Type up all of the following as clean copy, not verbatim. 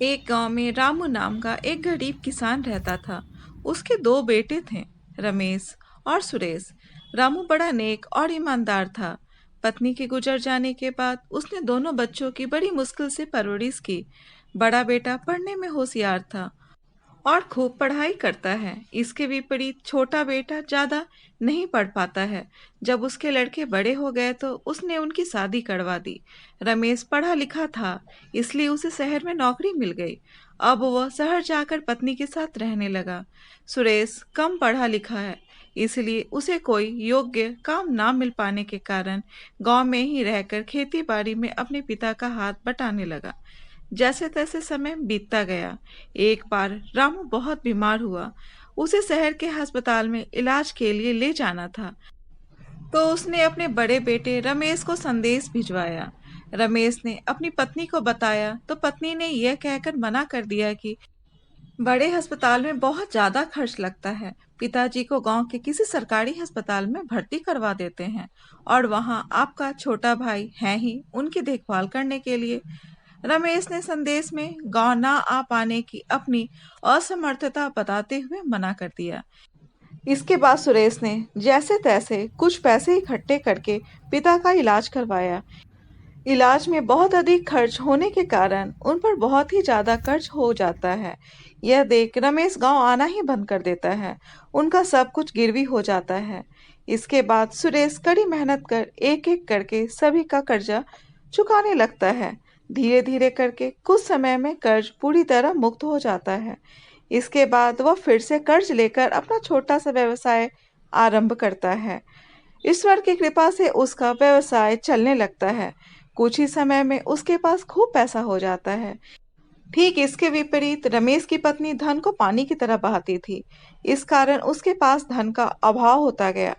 एक गांव में रामू नाम का एक गरीब किसान रहता था। उसके दो बेटे थे, रमेश और सुरेश। रामू बड़ा नेक और ईमानदार था। पत्नी के गुजर जाने के बाद उसने दोनों बच्चों की बड़ी मुश्किल से परवरिश की। बड़ा बेटा पढ़ने में होशियार था और खूब पढ़ाई करता है। इसके विपरीत छोटा बेटा ज्यादा नहीं पढ़ पाता है। जब उसके लड़के बड़े हो गए तो उसने उनकी शादी करवा दी। रमेश पढ़ा लिखा था, इसलिए उसे शहर में नौकरी मिल गई। अब वह शहर जाकर पत्नी के साथ रहने लगा। सुरेश कम पढ़ा लिखा है, इसलिए उसे कोई योग्य काम ना मिल पाने के कारण गांव में ही रहकर खेती बाड़ी में अपने पिता का हाथ बटाने लगा। जैसे तैसे समय बीतता गया। एक बार रामू बहुत बीमार हुआ। उसे शहर के अस्पताल में इलाज के लिए ले जाना था, तो उसने अपने बड़े बेटे रमेश को संदेश भिजवाया। रमेश ने अपनी पत्नी को बताया तो पत्नी ने यह कहकर मना कर दिया कि बड़े अस्पताल में बहुत ज्यादा खर्च लगता है। पिताजी को गांव के किसी सरकारी अस्पताल में भर्ती करवा देते हैं और वहां आपका छोटा भाई है ही उनकी देखभाल करने के लिए। रमेश ने संदेश में गांव ना आ पाने की अपनी असमर्थता बताते हुए मना कर दिया। इसके बाद सुरेश ने जैसे तैसे कुछ पैसे इकट्ठे करके पिता का इलाज करवाया। इलाज में बहुत अधिक खर्च होने के कारण उन पर बहुत ही ज्यादा कर्ज हो जाता है। यह देख रमेश गांव आना ही बंद कर देता है। उनका सब कुछ गिरवी हो जाता है। इसके बाद सुरेश कड़ी मेहनत कर एक एक करके सभी का कर्जा चुकाने लगता है। धीरे धीरे करके कुछ समय में कर्ज पूरी तरह मुक्त हो जाता है। इसके बाद वह फिर से कर्ज लेकर अपना छोटा सा व्यवसाय आरंभ करता है। ईश्वर की कृपा से उसका व्यवसाय चलने लगता है। कुछ ही समय में उसके पास खूब पैसा हो जाता है। ठीक इसके विपरीत रमेश की पत्नी धन को पानी की तरह बहाती थी। इस कारण उसके पास धन का अभाव होता गया।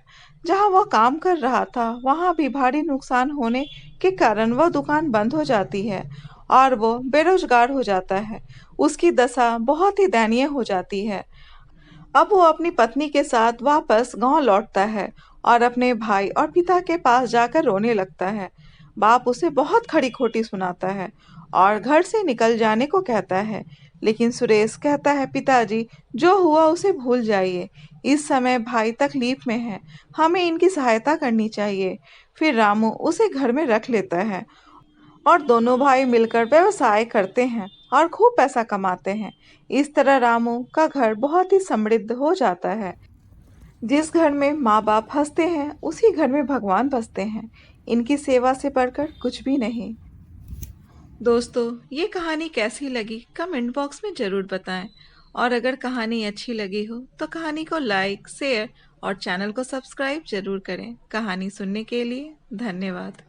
जहां वह काम कर रहा था वहां भी भारी नुकसान होने के कारण वह दुकान बंद हो जाती है और वो बेरोजगार हो जाता है। उसकी दशा बहुत ही दयनीय हो जाती है। अब वो अपनी पत्नी के साथ वापस गांव लौटता है और अपने भाई और पिता के पास जाकर रोने लगता है। बाप उसे बहुत खड़ी खोटी सुनाता है और घर से निकल जाने को कहता है। लेकिन सुरेश कहता है, पिताजी, जो हुआ उसे भूल जाइए। इस समय भाई तकलीफ में है, हमें इनकी सहायता करनी चाहिए। फिर रामू उसे घर में रख लेता है और दोनों भाई मिलकर व्यवसाय करते हैं और खूब पैसा कमाते हैं। इस तरह रामू का घर बहुत ही समृद्ध हो जाता है। जिस घर में माँ बाप हंसते हैं उसी घर में भगवान बसते हैं। इनकी सेवा से बढ़कर कुछ भी नहीं। दोस्तों, ये कहानी कैसी लगी कमेंट बॉक्स में ज़रूर बताएं। और अगर कहानी अच्छी लगी हो तो कहानी को लाइक, शेयर और चैनल को सब्सक्राइब जरूर करें। कहानी सुनने के लिए धन्यवाद।